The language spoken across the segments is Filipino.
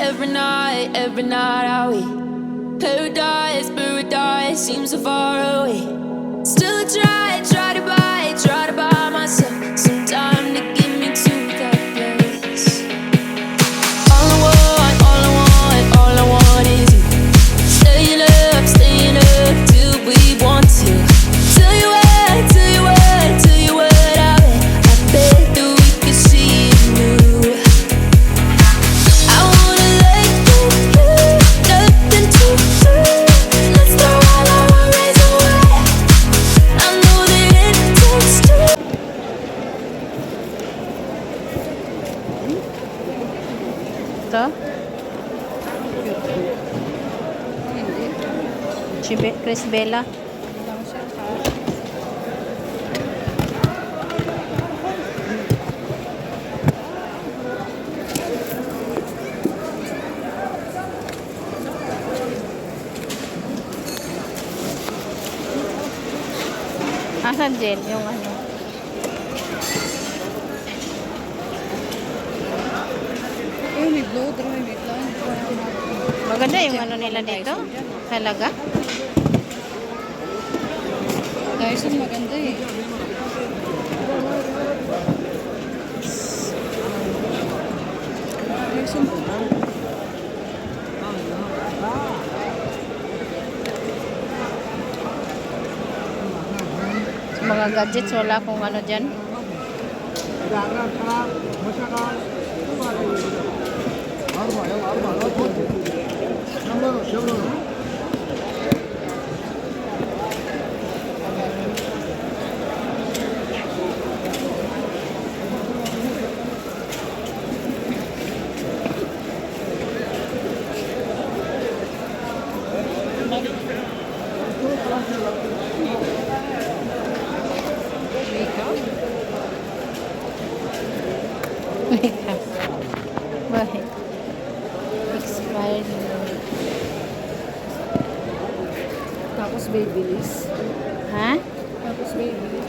every night are we paradise, paradise seems so far away. Still I try to buy myself some time to get me to that place. All I want, all I want, all I want is you. Staying up till we want to. Tell you what, tell you what, tell you what, I bet that we could see it new. I wanna let you, nothing to do. Let's throw all our worries away. I know that it takes two. Ito. Chris Bella. Asan Jen? Yung ano? May blow dry, may plant. Maganda yung ano nila dito. Talaga? Dyson maganda eh. Dyson po. Sa mga gadgets, wala kung ano dyan. Bakit? Expired. Tapos Babyliss. Ha? Tapos Babyliss.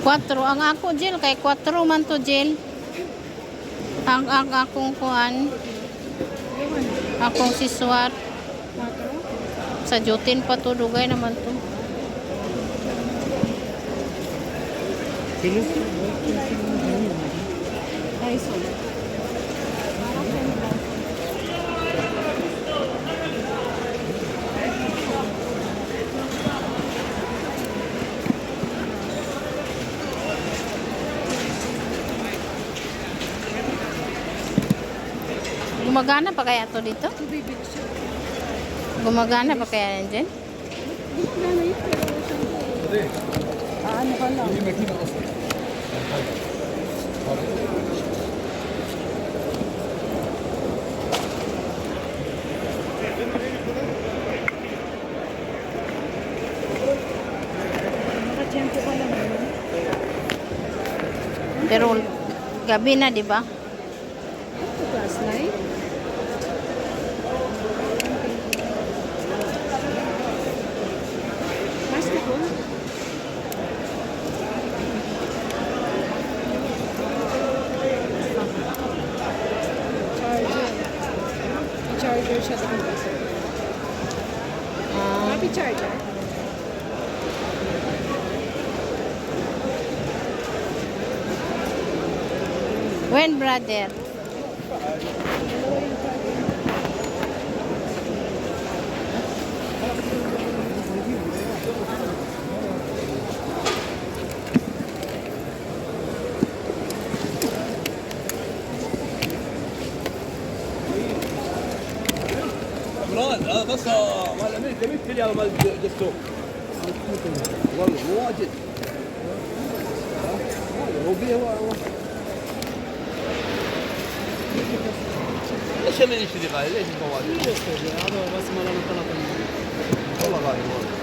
Quattro. Ang ako, Jill, kay 4 man to, Jill. Ang akong kuan. Akong siswat. Sa Jutin pa to, dugay naman to. Dyson. Gumagana pa kaya to dito? Babyliss siya. Gumagana pa kaya yan dyan? Gumagana yun, pero ano ka lang. Nakatiyempo ka lang. Pero gabi na, di ba? Last night? Mas na ko? siya doon kasi. Ah, Rapid charger. when, brother? عمران بس مال امريكا جبت لي مال السوق والله مو واجد هو فيه ليش اللي يشتري غالي ليش انت واجد هذا بس ما لنا طلب والله غالي والله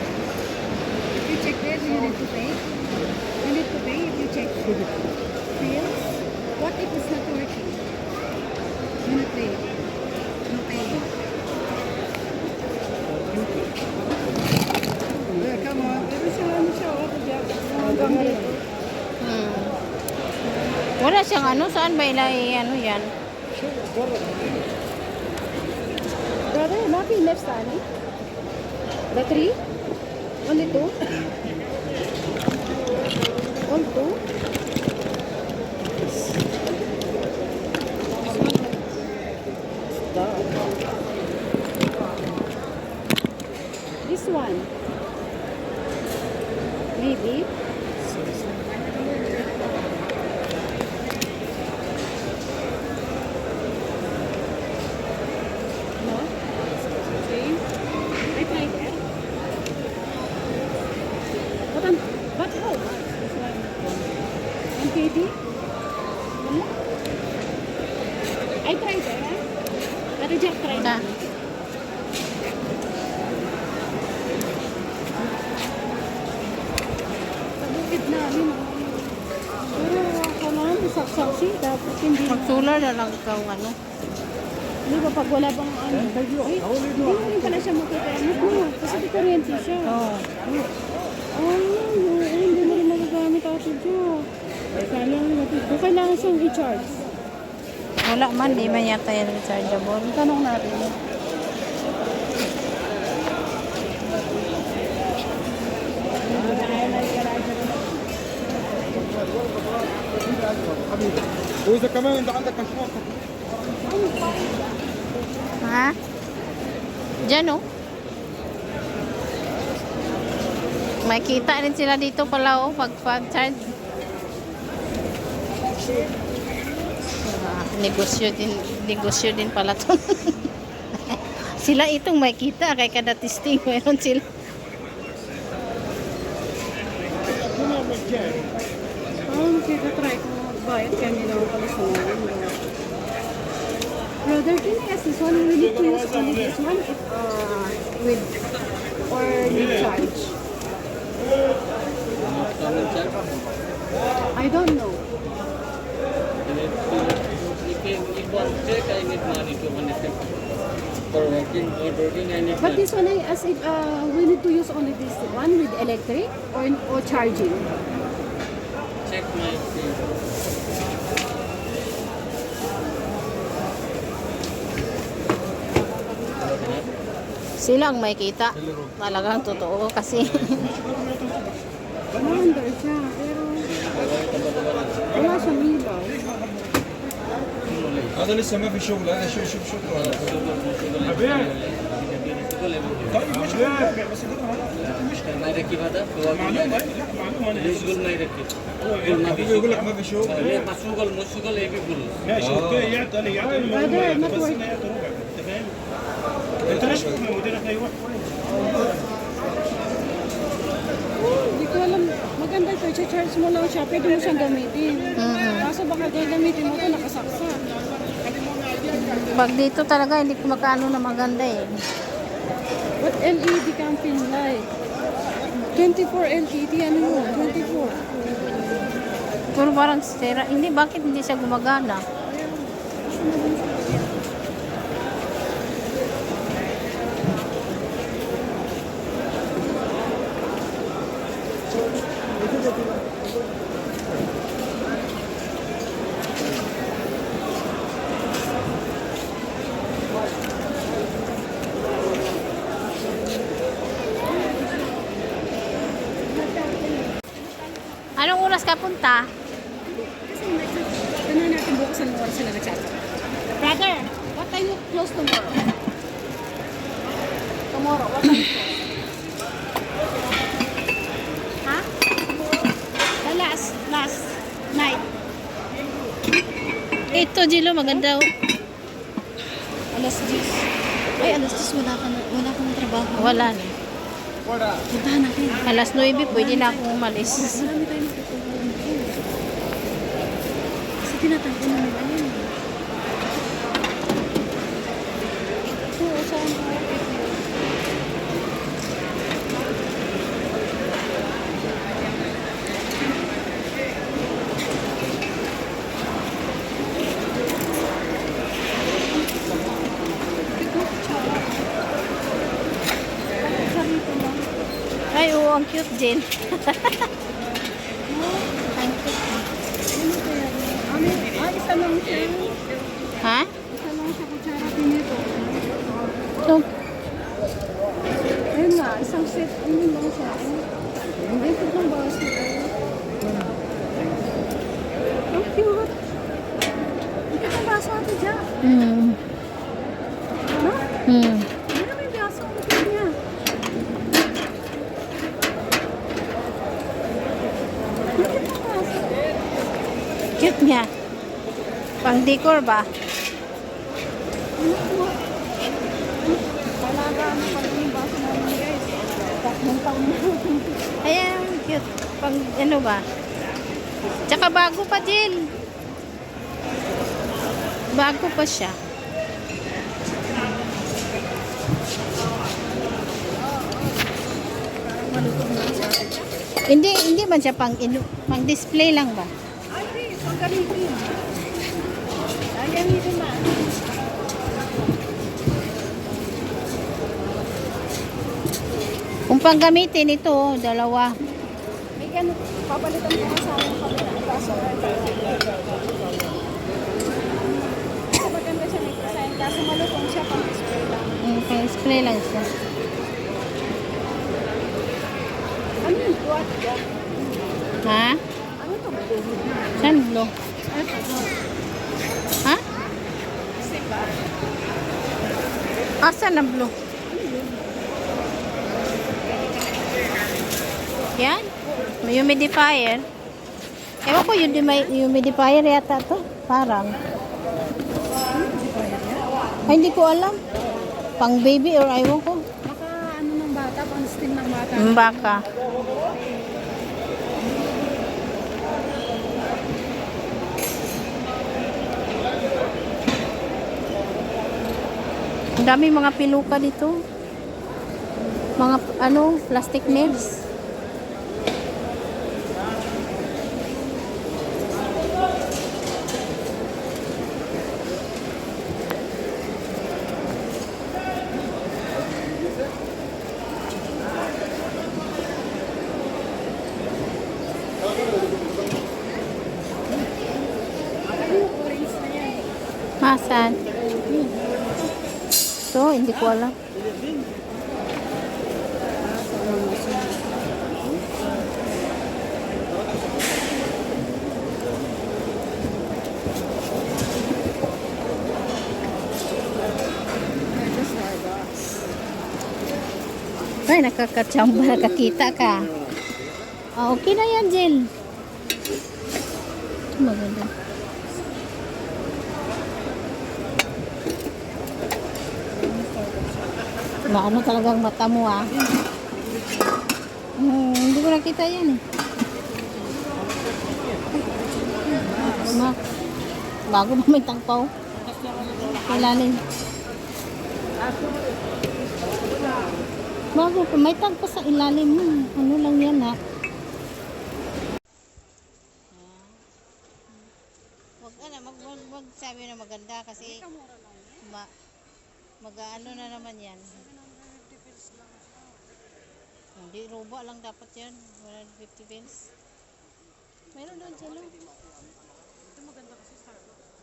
You check this, you need to pay. You need to pay if you check bills. What if it's not working? You not pay. No pay. Yeah, come on. Dito sila ano siya, hanggang dito. Wala siyang ano, saan ba ilay ano yan? Brother, nothing left sa ano? The three? Only two? All two? This one? Maybe? No? Okay. I tried that. But how much? This one? 1KD? Wala? I tried that, ha? Ate Jack tried Na. that. Sa bukid namin. Pero ako naman, saksi, dapat hindi na. Mag-solar na lang ikaw ano. Di ba pag wala bang ano? Ay, hindi rin pala siya magkagamit mo. Kasi di kuryente siya. Oo. Hindi mo rin magagamit ate Jo. Kung kailangan siyang i-charge. Wala man, di man yata yan rechargeable. Tanong natin. واذا كمان انت عندك مشروع Ha? Diyan oh. May kita rin sila dito pala oh, pag-charge. Negosyo din pala to. Sila itong may kita, kay kada testing meron sila. Try ko magbayad kaya hindi naman pala sa mga. Brother, can I ask this one? We need to use only this one if, with or need charge? I don't know. If one check, I need money to connect it. For working, I need But this one, I ask if we need to use only this one with electric or charging. check my fee. Sila ang may kita. Talagang totoo kasi. Number siya, pero wala siyang ilaw. هذا لسه ما في شغل هذا شوف شغله هذا طيب مش بس ما يركب هذا معلومه معلومه ليش يقول ما يركب؟ يقول لك ما في شغل ما شغل مش شغل يبي يقول ماشي اوكي يعطي هذا بس network. انه يعطي ربع انت فاهم انت ليش تحكم مديرك يروح Hindi ko alam, maganda ito, i-charge mo lang siya, pwede mo siyang gamitin. Kaso baka gagamitin mo ito, nakasaksa. Pag dito talaga hindi ko makano na maganda eh. But LED campaign light. 24 LED, ano yun? 24. Pero parang sira. Hindi, bakit hindi siya gumagana? Anong oras ka punta? Kasi tanong natin bukas ang oras sila nagchat. Brother, what time you close tomorrow? Tomorrow, what time you close? Ha? The last night. Ito, Jilo, maganda. Alas 10. Ay, alas 10 wala ka ng trabaho. Wala na. Puntahan natin. Alas 9, pwede na akong umalis. Marami tayo magtutulungan ko. Kasi tinatangko na nila yun. Oo, saan ako? Ay, oo, ang cute, Jill. Isa lang siya. Ha? Isa lang siya kutsara pinito. Ito. Ayun nga, isang set. Ayun lang siya. Hindi ito ng baso. Ang cute. Ang cute ang baso ate dyan. Hmm. No? Hmm. Hindi na may baso. Ang cute niya. Ang cute ang baso. Cute niya. Pang decor ba? Palagaan na pala yung baso namin guys. Tatlong taon na. Ayan, cute. Pang ano ba? Tsaka bago pa, Jill. Bago pa siya. Hindi man siya pang display lang ba? Ay, please, ang gamitin. Ang gamitin ba? Kung pang gamitin ito, dalawa. May ganun, papalitan ko na sa akin kabila. Kaso, maganda siya may design. Kaso malutong siya pang display lang. Pang display lang siya. Ano yun? What? Ha? Ano to? Tuhod na. Saan blue? Ano to? Ha? Sipa. Asan ang blue? Yan? May humidifier. Ewan ko, humidifier yata to. Parang. Ay, hindi ko alam. Pang baby or ewan ko. Baka ano ng bata, pang steam ng bata. Baka. Ang dami mga piluka dito. Mga ano, plastic nails. Masan? Ito, hindi ko alam. Ay, nakakachamba, nakakita ka. Ah, okay na yan, Jill. Maganda. Maano talagang mata mo, ah. Hindi ko nakita yan, eh. Bago mo may tangpaw. Kailalim. Bago pa, may tagpa sa ilalim mo. Ano lang yan, ha? Wag sabi na maganda kasi mag-ano na naman yan. Hindi, roba lang dapat yan. 150 pence. Meron doon sila. Ito maganda kasi Starbucks.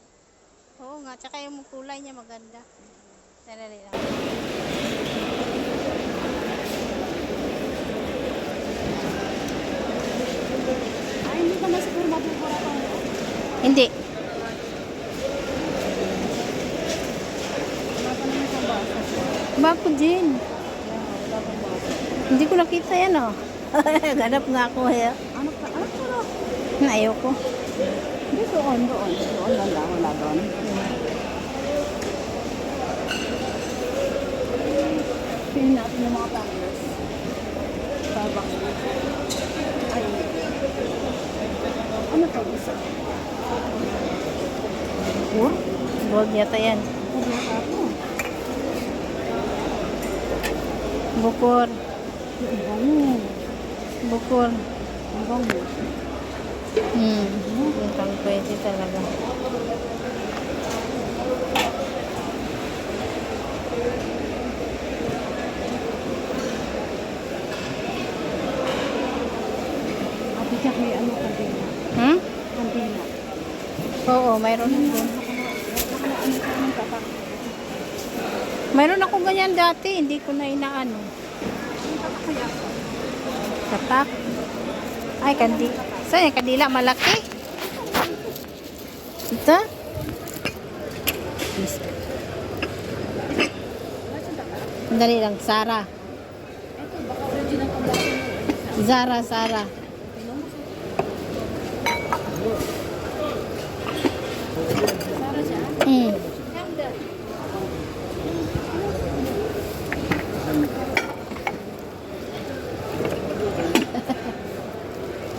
Oo nga, tsaka yung kulay niya maganda. Dali lang. Ay, hindi ka na siguro mabubura pa. Hindi. Wala pa naman siyang basa. Bako din. Wala pang basa. Hindi ko nakita yan oh. Ganap nga ako eh. Ano pa? Ano pa? Ayoko. Hindi, doon. Doon lang lang. Wala doon. Pinin natin yung mga packers. Starbucks. Ay. Ano to? Isa? Oh, gold yata yan. Ano ako? Bukor. Ang bango. Bukor. Ang bango. Yung pang pwede talaga. Ate, tsaka may ano kantina. Hmm? Kantina. Oo, mayroon din. Ano sa anong tatak? Mayroon ako ganyan dati, hindi ko na inaano. Anong tatak kaya? Tatak. Ay, saan yung kandila? Malaki? Ito? Yes. Dali lang, Sara. Ito, baka original ang box mo. Sara. Sara siya? Hmm.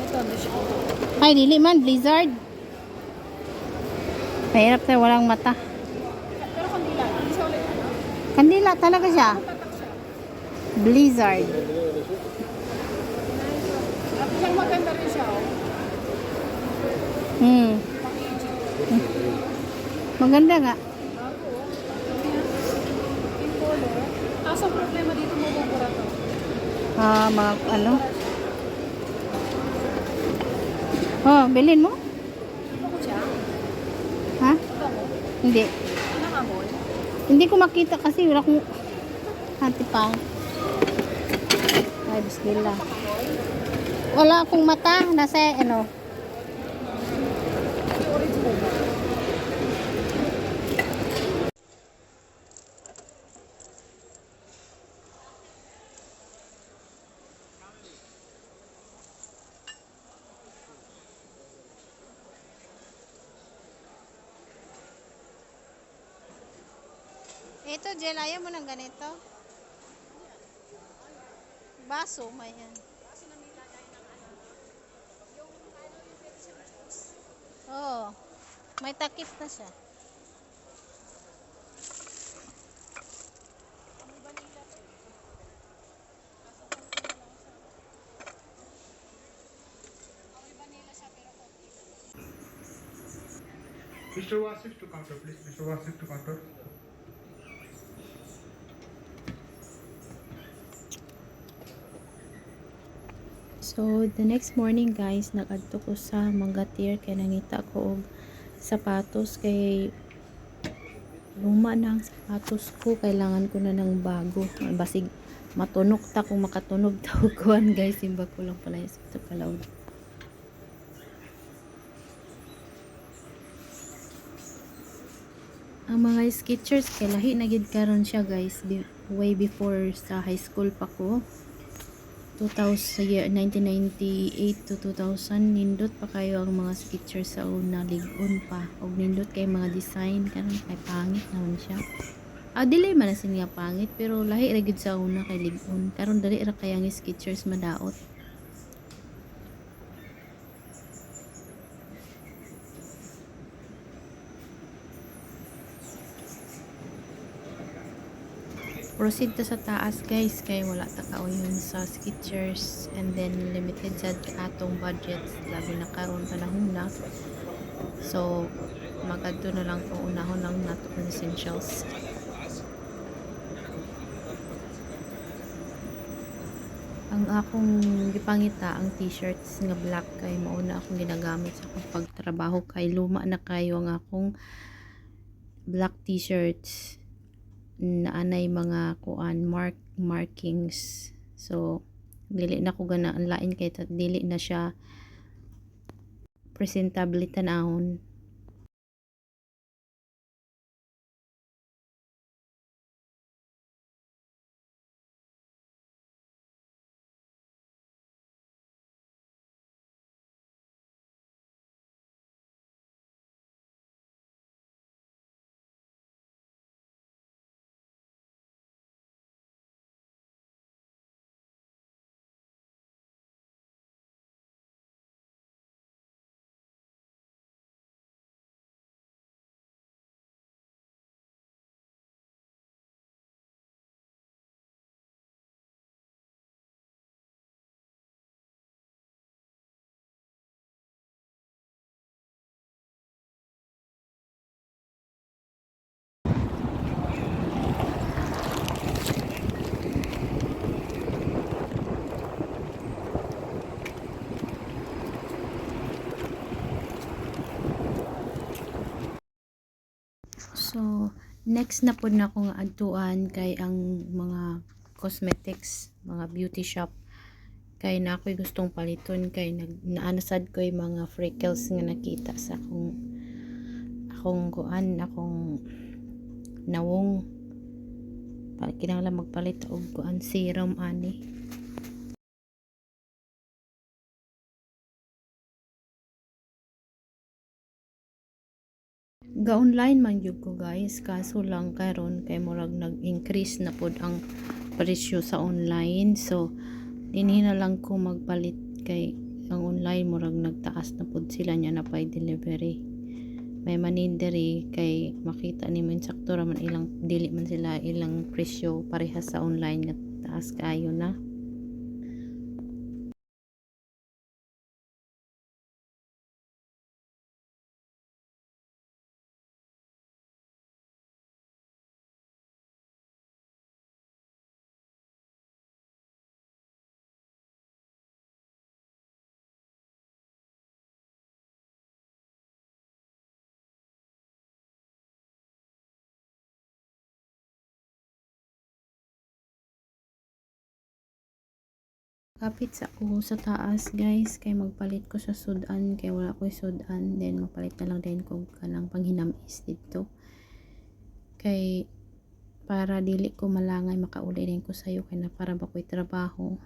Ito, ano siya? Ay, dili man, Blizzard. Mahirap tayo, walang mata. Pero kandila, hindi siya ulit ano? Kandila talaga siya. Tatak siya. Blizzard. At siyang maganda rin siya, oh. Hmm. Maganda nga. Bago, oh. In color. Kaso ang problema dito mo bubura to. Mga ano. Oh, bilhin mo? Ito ko siya. Ha? Ito mo. Hindi. Ano nga mo? Hindi ko makita kasi wala kong hantipang. Ay, bismillah. Wala akong mata. Nasa ano. Yung original mo. Ito, Jel, ayaw mo ng ganito? Baso, may yan. Oo. May takip na siya. Mr. Wasif to counter, please. Mr. Wasif to counter. So, the next morning guys, nag-adto ko sa Mangatir kay nangita ko og sapatos kay luma na ang sapatos ko, kailangan ko na ng bago. Basig matunok ta kung makatunog ta og kuan guys, simba ko lang pala sa palaw. Ang mga Skechers kay lahi na gid karon siya guys, way before sa high school pa ko. 1998 to 2000 nindot pa kayo ang mga Skechers sa una, ligon pa og nindot kay mga design karon kay pangit naman siya. Dili man na siya pangit pero lahi ra gid sa una kay ligon, karon dali ra kay ang Skechers madaot. Proceed to sa taas guys kay wala ta kauyon sa Skechers, and then limited sa atong budget labi na karon panahon na, so magadto na lang kung unahon lang nato ang essentials. 1 ang akong gipangita ang t-shirts nga black kay mauna akong ginagamit sa akong pagtrabaho kay luma na kayo ang akong black t-shirts na anay mga kuan markings. So dili na ko gana ang lain kay dili na siya presentable tanahon. So, next na po na akong adtuan kay ang mga cosmetics, mga beauty shop. Kay na ako'y gustong paliton kay naanasad ko yung mga freckles nga nakita sa akong nawong. Kinahanglan magpalit og kuan serum ani. Ga-online man jud ko guys, kaso lang karon kay murag nag-increase na pod ang presyo sa online. So dinhi na lang ko magpalit kay ang online murag nagtaas na pod sila nya na pay delivery. May manindiri kay makita nimo insakto ra man ilang dili man sila ilang presyo parehas sa online nga taas kaayo na. Kapit sa ko sa taas guys kay magpalit ko sa sudan kay wala ko sudan, then magpalit na lang din ko kanang panghinamis dito kay para dili ko malangay makauli din ko sayo kay na para ba ko'y trabaho.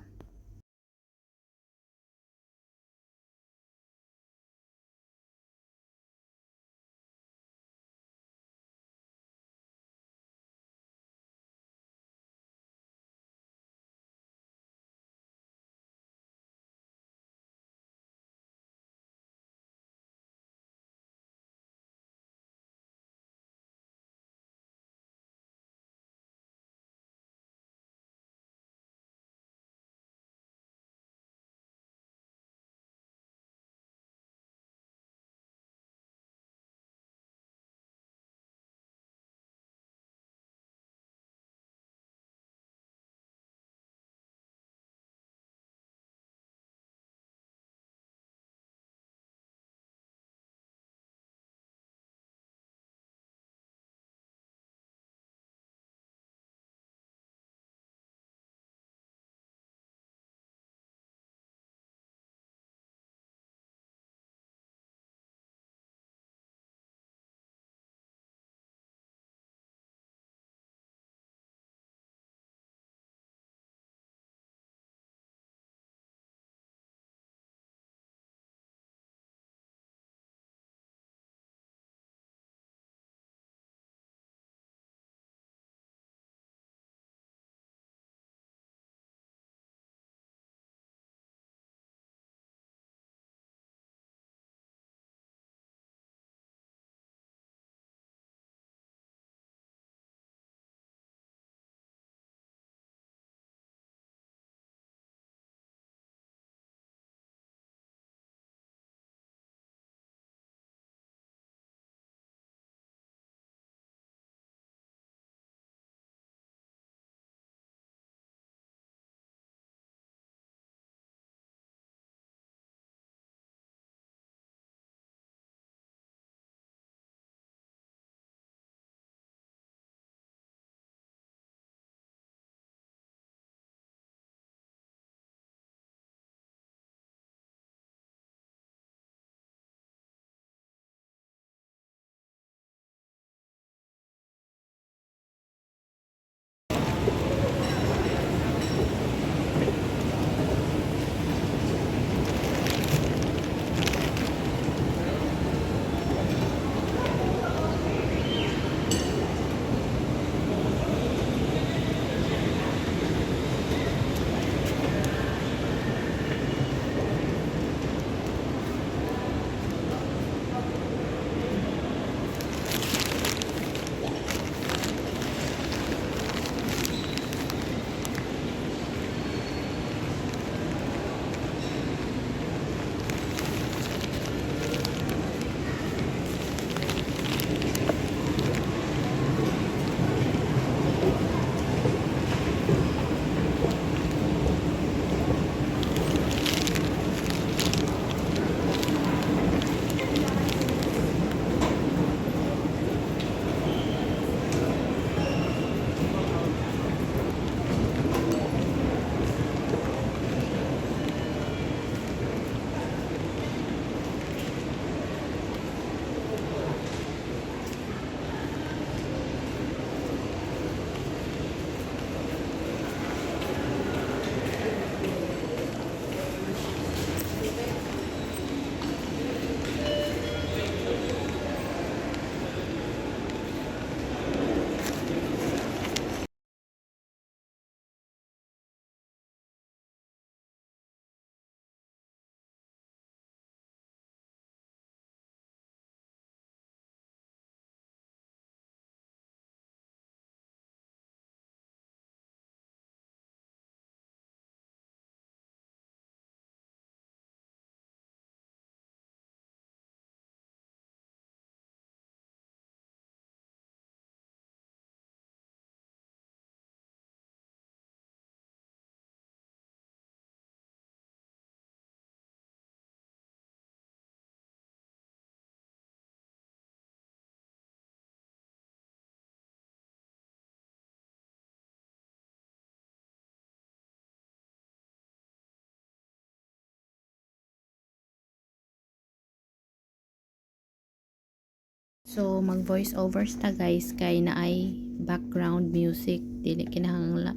So mag voice overs ta guys kay naay background music dili kinahanglan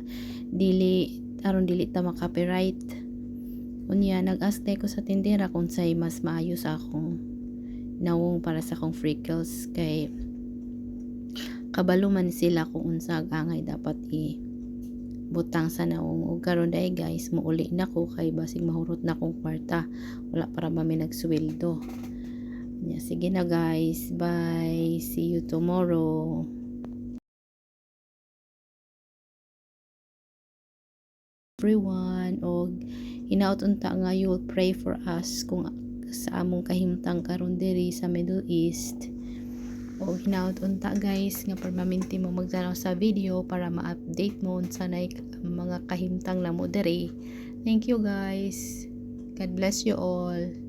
aron dili ta ma-copyright. Unya nag-ask ko sa tindera kung say mas maayo sa akong nawong para sa akong freckles kay kabalo man sila kung unsa angay dapat butang sa naong. Ug karon day guys muuli na ko kay basig mahurot na kong kwarta, wala para mami nagsweldo. Sige na guys, bye, see you tomorrow. Everyone, og hinaut unta nga you will pray for us kung sa among kahimtang karon diri sa Middle East. O hinaut unta guys nga permanente mo magtanaw sa video para ma-update mo sa mga kahimtang na mo diri. Thank you guys. God bless you all.